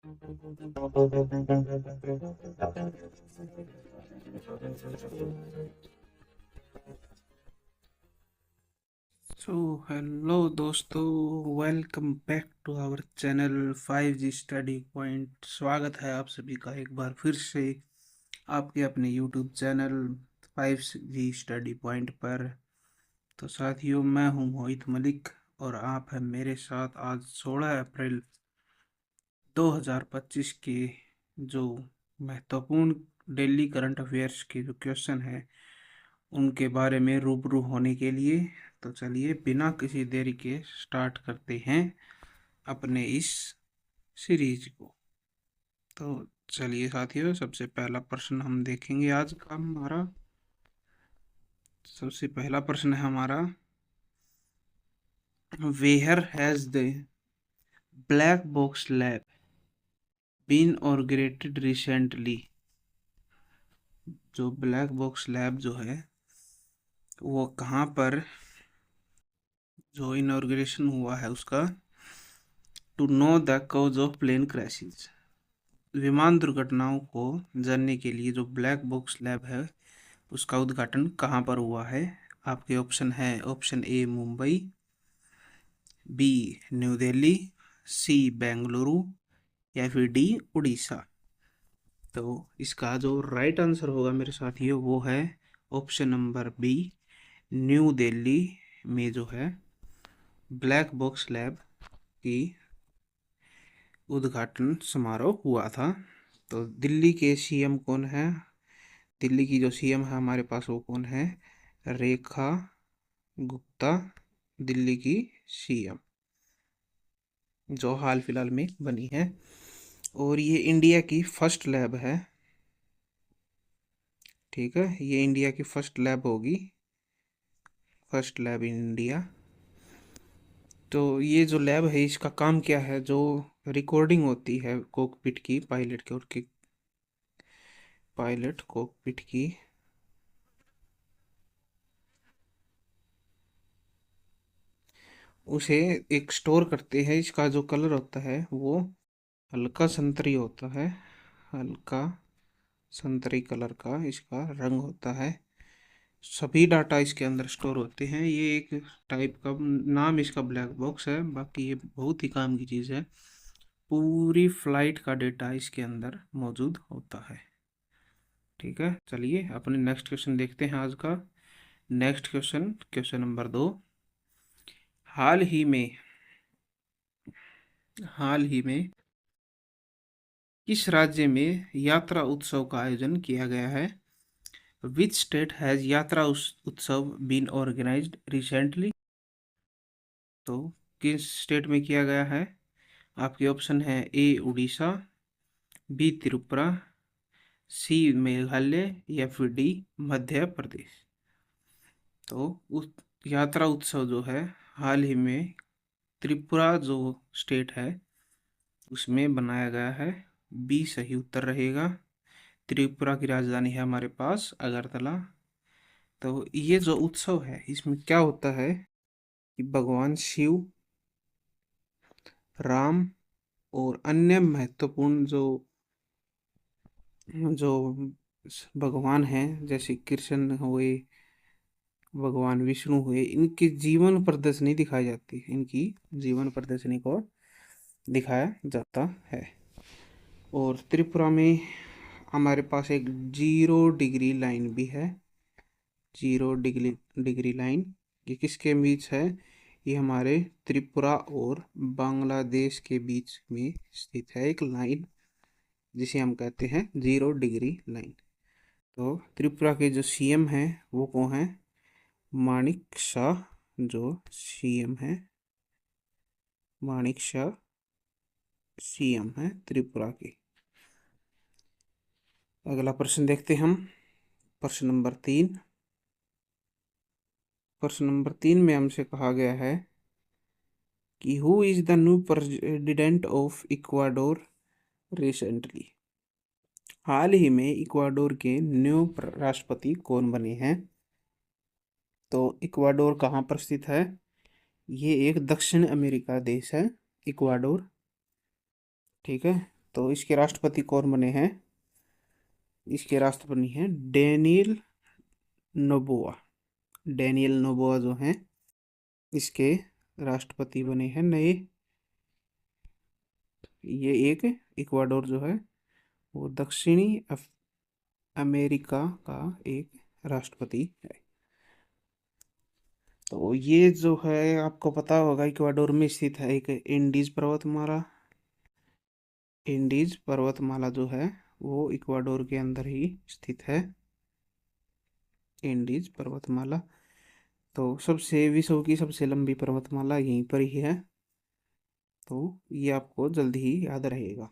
सो hello दोस्तों, welcome back to our channel 5G study point. स्वागत है आप सभी का एक बार फिर से आपके अपने YouTube channel 5G study point पर। तो साथियों, मैं हूं मोहित मलिक और आप हैं मेरे साथ आज 16 अप्रैल 2025 के जो महत्वपूर्ण डेली करंट अफेयर्स के जो क्वेश्चन है उनके बारे में रूबरू होने के लिए। तो चलिए बिना किसी देरी के स्टार्ट करते हैं अपने इस सीरीज को। तो चलिए साथियों, सबसे पहला प्रश्न हम देखेंगे आज का हमारा। सबसे पहला प्रश्न है हमारा, where has the black box lab been originated recently. जो ब्लैक बॉक्स लैब जो है वो कहाँ पर जो इनॉर्गेशन हुआ है उसका। To know the cause of plane crashes, विमान दुर्घटनाओं को जानने के लिए जो ब्लैक बॉक्स लैब है उसका उद्घाटन कहाँ पर हुआ है। आपके ऑप्शन है, option A Mumbai, B new Delhi, C Bengaluru या फिर डी उड़ीसा। तो इसका जो राइट आंसर होगा मेरे साथियों वो है option number B, new Delhi में जो है ब्लैक बॉक्स लैब की उद्घाटन समारोह हुआ था। तो दिल्ली के सीएम कौन है? दिल्ली की जो सीएम है हमारे पास वो कौन है? रेखा गुप्ता, दिल्ली की सीएम जो हाल फिलहाल में बनी है। और ये इंडिया की फर्स्ट लैब है। ठीक है, ये इंडिया की फर्स्ट लैब होगी, फर्स्ट लैब इन इंडिया। तो ये जो लैब है इसका काम क्या है? जो रिकॉर्डिंग होती है कॉकपिट की, पायलट कॉकपिट की, उसे एक स्टोर करते हैं। इसका जो कलर होता है वो हल्का संतरी होता है, हल्का संतरी कलर का इसका रंग होता है। सभी डाटा इसके अंदर स्टोर होते हैं। ये एक टाइप का नाम इसका ब्लैक बॉक्स है, बाकी ये बहुत ही काम की चीज़ है। पूरी फ्लाइट का डेटा इसके अंदर मौजूद होता है। ठीक है, चलिए अपने नेक्स्ट क्वेश्चन देखते हैं आज का। Next question, question number 2। हाल ही में हाल ही में किस राज्य में यात्रा उत्सव का आयोजन किया गया है? विच स्टेट हैज यात्रा उत्सव बीन ऑर्गेनाइज्ड रिसेंटली। तो किस स्टेट में किया गया है? आपके ऑप्शन है, ए उड़ीसा, बी त्रिपुरा, सी मेघालय या फिर डी मध्य प्रदेश। तो उस यात्रा उत्सव जो है हाल ही में त्रिपुरा जो स्टेट है उसमें बनाया गया है। बी सही उत्तर रहेगा। त्रिपुरा की राजधानी है हमारे पास अगरतला। तो ये जो उत्सव है इसमें क्या होता है कि भगवान शिव, राम और अन्य महत्वपूर्ण जो जो भगवान हैं जैसे कृष्ण हुए, भगवान विष्णु हुए, इनकी जीवन प्रदर्शनी दिखाई जाती है। इनकी जीवन प्रदर्शनी को दिखाया जाता है। और त्रिपुरा में हमारे पास एक 0 डिग्री लाइन भी है। 0 डिग्री लाइन ये किसके बीच है? ये हमारे त्रिपुरा और बांग्लादेश के बीच में स्थित है एक लाइन, जिसे हम कहते हैं 0 डिग्री लाइन। तो त्रिपुरा के जो सीएम हैं वो कौन है? मानिक शाह जो सीएम है, मानिक शाह सीएम है त्रिपुरा के। अगला प्रश्न देखते हैं हम, प्रश्न नंबर 3। प्रश्न नंबर 3 में हमसे कहा गया है कि who is the new president of Ecuador recently. हाल ही में इक्वाडोर के न्यू राष्ट्रपति कौन बने हैं? तो इक्वाडोर कहाँ पर स्थित है? ये एक दक्षिण अमेरिका देश है इक्वाडोर। ठीक है, तो इसके राष्ट्रपति कौन बने हैं? इसके राष्ट्रपति हैं डेनियल नोबोआ। डेनियल नोबोआ जो हैं इसके राष्ट्रपति बने हैं नए। ये एक इक्वाडोर जो है वो दक्षिणी अमेरिका का एक राष्ट्रपति है। तो ये जो है आपको पता होगा इक्वाडोर में स्थित है एक इंडीज पर्वतमाला। इंडीज पर्वतमाला जो है वो इक्वाडोर के अंदर ही स्थित है। इंडीज पर्वतमाला तो सबसे विश्व की सबसे लंबी पर्वतमाला यहीं पर ही है। तो ये आपको जल्दी ही याद रहेगा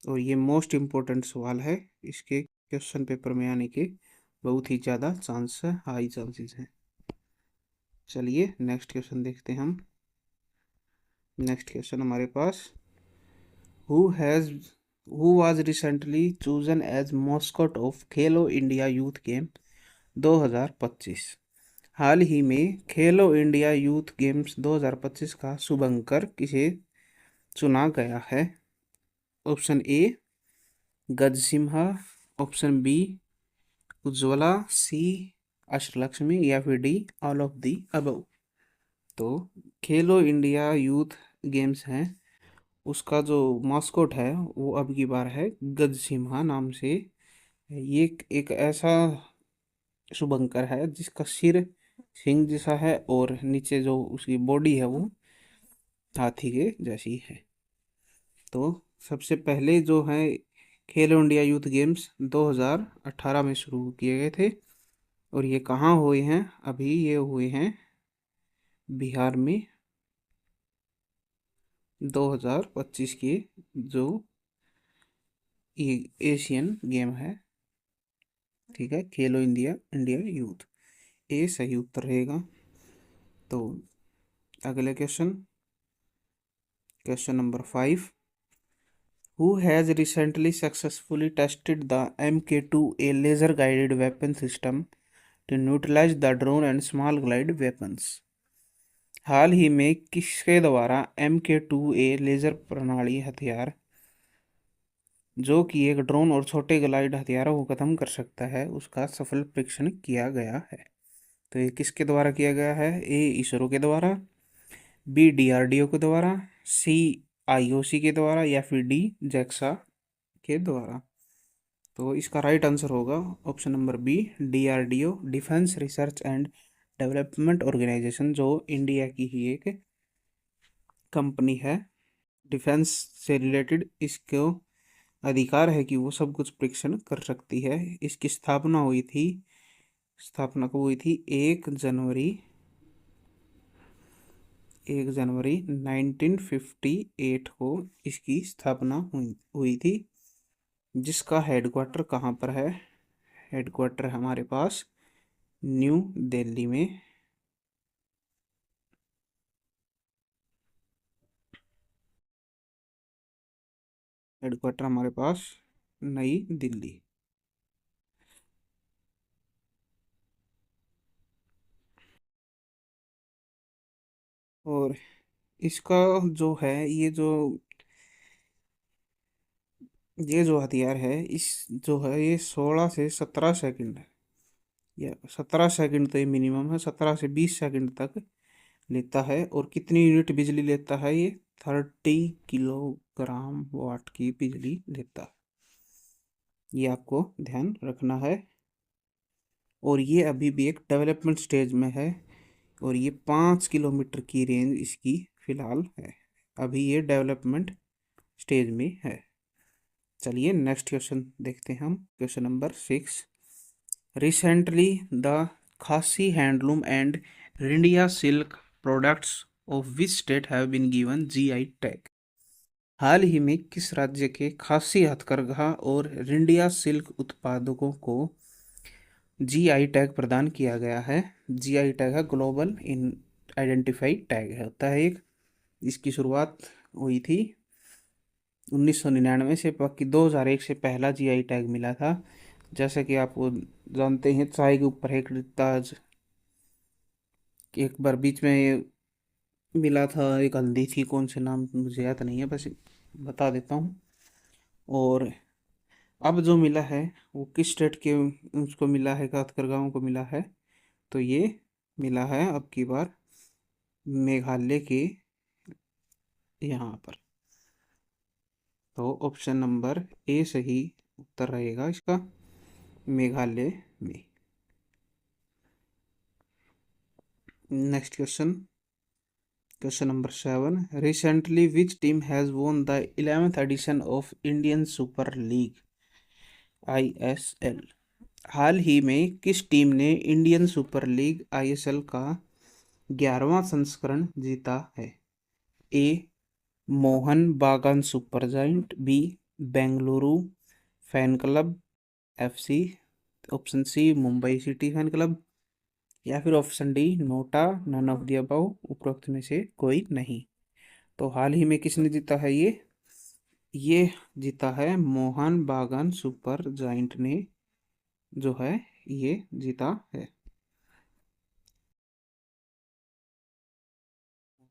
और ये मोस्ट इम्पोर्टेंट सवाल है। इसके क्वेश्चन पेपर में आने के बहुत ही ज़्यादा चांस है, हाई चांसेस हैं। चलिए नेक्स्ट क्वेश्चन देखते हैं हम। नेक्स्ट क्वेश्चन हमारे पास who has who was recently chosen as mascot of Khelo India youth game 2025। हाल ही में खेलो इंडिया यूथ गेम्स 2025 का शुभंकर किसे चुना गया है? ऑप्शन ए गज सिम्हा, ऑप्शन बी उज्ज्वला, सी अष्टलक्ष्मी या फिर D all of the above. तो खेलो इंडिया यूथ गेम्स हैं उसका जो मास्कोट है वो अब की बार है गज सिम्हा नाम से। ये एक ऐसा शुभंकर है जिसका सिर सिंह जैसा है और नीचे जो उसकी बॉडी है वो हाथी के जैसी है। तो सबसे पहले जो है खेलो इंडिया यूथ गेम्स 2018 में शुरू किए गए थे और ये कहाँ हुए हैं? अभी ये हुए हैं बिहार में 2025 के जो ये एशियन गेम है। ठीक है, खेलो इंडिया इंडिया यूथ, ए सही उत्तर रहेगा। तो अगले question number 5। Who has recently successfully tested the MK2A laser guided weapon system to neutralize the drone and small glide weapons? हाल ही में किसके द्वारा MK2A लेजर प्रणाली हथियार जो कि एक ड्रोन और छोटे ग्लाइड हथियारों को खत्म कर सकता है उसका सफल परीक्षण किया गया है? तो ये किसके द्वारा किया गया है? ए इसरो के द्वारा, बी डीआरडीओ के द्वारा, सी आईओसी के द्वारा या फिर डी जैक्सा के द्वारा। तो इसका राइट आंसर होगा option number B DRDO, defence research and development organisation, जो इंडिया की ही एक कंपनी है डिफेंस से रिलेटेड। इसको अधिकार है कि वो सब कुछ परीक्षण कर सकती है। इसकी स्थापना कब हुई थी? 1 जनवरी 1958 को इसकी स्थापना हुई थी। जिसका हेडक्वार्टर कहाँ पर है? हेडक्वार्टर हमारे पास न्यू दिल्ली में। हेडक्वार्टर हमारे पास नई दिल्ली। और इसका जो है ये जो हथियार है इस जो है ये 16 से 17 सेकंड है या 17 सेकंड तो ये मिनिमम है, 17 से 20 सेकंड तक लेता है। और कितनी यूनिट बिजली लेता है ये? 30 किलोग्राम वाट की बिजली लेता है। ये आपको ध्यान रखना है। और ये अभी भी एक डेवलपमेंट स्टेज में है और ये 5 किलोमीटर की रेंज इसकी फिलहाल है। अभी ये डेवलपमेंट स्टेज में है। चलिए नेक्स्ट क्वेश्चन देखते हैं हम। Question number 6। Recently the Khasi handloom and Ryndia silk products of which state have been given GI tag? हाल ही में किस राज्य के खासी हथकरघा और रिंडिया सिल्क उत्पादकों को जीआई टैग प्रदान किया गया है? जीआई टैग है ग्लोबल इन आइडेंटिफाई टैग है, होता है एक। इसकी शुरुआत हुई थी 1999 से, बाकी 2001 से पहला जीआई टैग मिला था। जैसे कि आप जानते हैं चाय के ऊपर एक ताज एक बार बीच में मिला था, एक हल्दी थी, कौन से नाम मुझे याद नहीं है, बस बता देता हूँ। और अब जो मिला है वो किस स्टेट के उसको मिला है, गांव को मिला है, तो ये मिला है अब की बार मेघालय के यहाँ पर। तो ऑप्शन नंबर ए सही उत्तर रहेगा इसका, मेघालय में। Next question, question number 7। Recently which team has won the 11th edition of Indian super league ISL? हाल ही में किस टीम ने इंडियन सुपर लीग ISL का 11वां संस्करण जीता है? A Mohan Bagan super giant, B Bengaluru fan club FC, option C Mumbai city fan club, या फिर option D NOTA none of the above, उपरोक्त में से कोई नहीं। तो हाल ही में किसने जीता है ये जीता है मोहन बागान सुपर जायंट ने, जो है ये जीता है।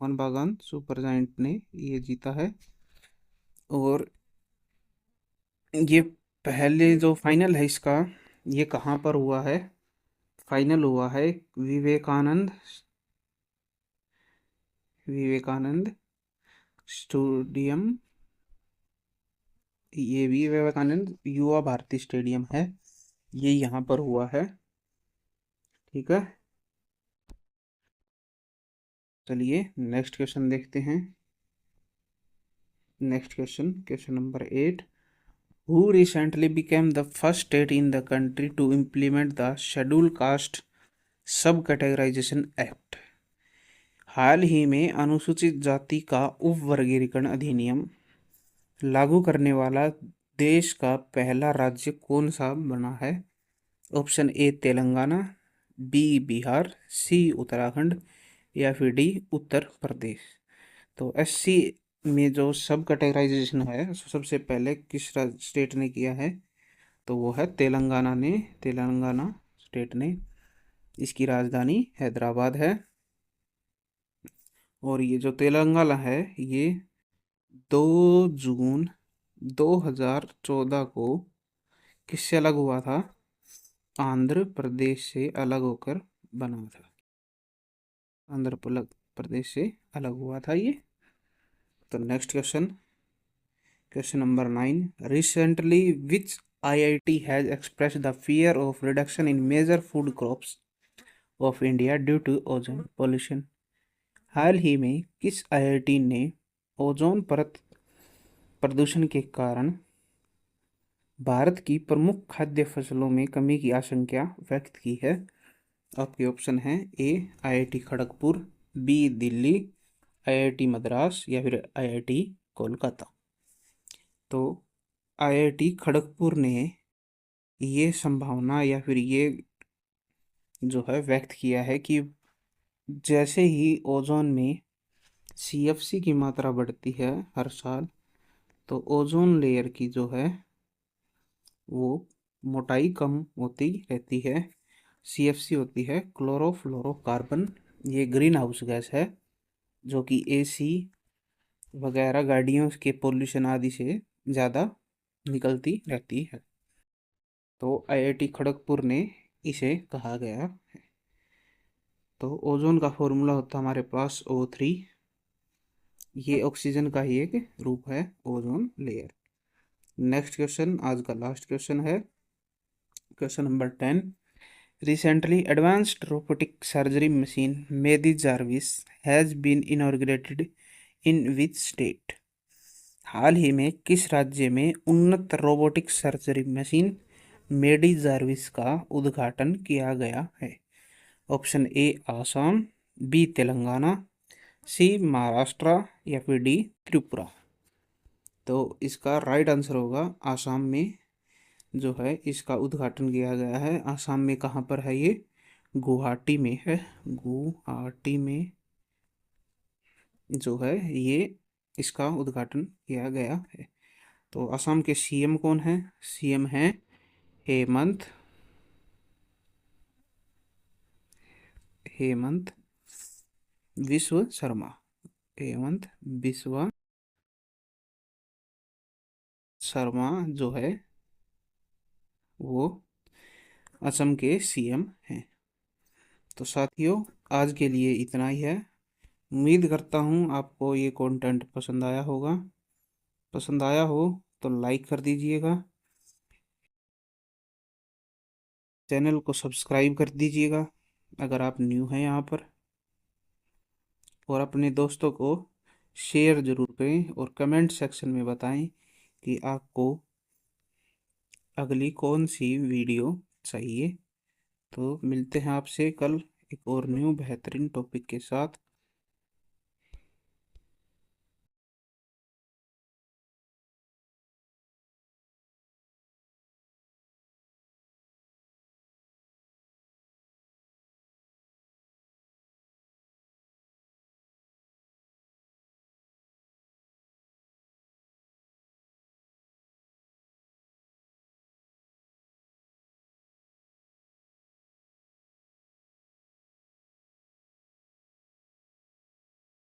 मोहन बागान सुपर जायंट ने ये जीता है। और ये पहले जो फाइनल है इसका, ये कहाँ पर हुआ है? फाइनल हुआ है विवेकानंद स्टेडियम। ये भी विवेकानंद युवा भारती स्टेडियम है, ये यहाँ पर हुआ है। ठीक है, चलिए नेक्स्ट क्वेश्चन देखते हैं। Next question, question number 8। Who recently became the first state in the country to implement the Scheduled Caste Subcategorization Act? हाल ही में अनुसूचित जाति का उपवर्गीकरण अधिनियम लागू करने वाला देश का पहला राज्य कौन सा बना है? Option A Telangana, B Bihar, C Uttarakhand, या फिर डी उत्तर प्रदेश। तो SC में जो सब कैटेगराइजेशन है सबसे पहले किस स्टेट ने किया है? तो वो है तेलंगाना स्टेट ने। इसकी राजधानी हैदराबाद है। और ये जो तेलंगाना है ये 2 जून 2014 को किससे अलग हुआ था? आंध्र प्रदेश से अलग होकर बना था। आंध्र प्रदेश से अलग हुआ था ये। तो next question, question number 9। Recently which IIT has express the fear of reduction in major food crops of India due to ozone pollution? हाल ही में किस IIT ने ओजोन परत प्रदूषण के कारण भारत की प्रमुख खाद्य फसलों में कमी की आशंका व्यक्त की है? आपके ऑप्शन हैं A IIT Kharagpur, B Delhi, IIT Madras, या फिर IIT कोलकाता। तो IIT खड़गपुर ने ये संभावना या फिर ये जो है व्यक्त किया है कि जैसे ही ओजोन में CFC की मात्रा बढ़ती है हर साल, तो ओजोन लेयर की जो है वो मोटाई कम होती रहती है। CFC होती है क्लोरोफ्लोरोकार्बन, ये ग्रीन हाउस गैस है जो कि AC वगैरह गाड़ियों के पोल्यूशन आदि से ज़्यादा निकलती रहती है। तो IIT खड़गपुर ने इसे कहा गया है। तो ओजोन का फॉर्मूला होता है हमारे पास O3, ये ऑक्सीजन का ही एक रूप है ओजोन लेयर। नेक्स्ट क्वेश्चन, आज का लास्ट क्वेश्चन है, question number 10। Recently, advanced robotic surgery machine Medi Jarvis has been inaugurated in which state? हाल ही में किस राज्य में उन्नत robotic surgery machine Medi Jarvis का उद्घाटन किया गया है? Option A Assam, B Telangana, C Maharashtra, या फिर डी त्रिपुरा। तो इसका राइट आंसर होगा आसाम में जो है इसका उद्घाटन किया गया है। आसाम में कहाँ पर है ये? गुवाहाटी में है। गुवाहाटी में जो है ये इसका उद्घाटन किया गया है। तो असम के CM कौन है? CM है हेमंत हेमंत विश्व शर्मा। हेमंत विश्व शर्मा जो है वो असम के सीएम हैं। तो साथियों, आज के लिए इतना ही है। उम्मीद करता हूँ आपको ये कंटेंट पसंद आया होगा। पसंद आया हो तो लाइक कर दीजिएगा, चैनल को सब्सक्राइब कर दीजिएगा अगर आप न्यू हैं यहाँ पर, और अपने दोस्तों को शेयर जरूर करें और कमेंट सेक्शन में बताएं कि आपको अगली कौन सी वीडियो चाहिए। तो मिलते हैं आपसे कल एक और न्यू बेहतरीन टॉपिक के साथ।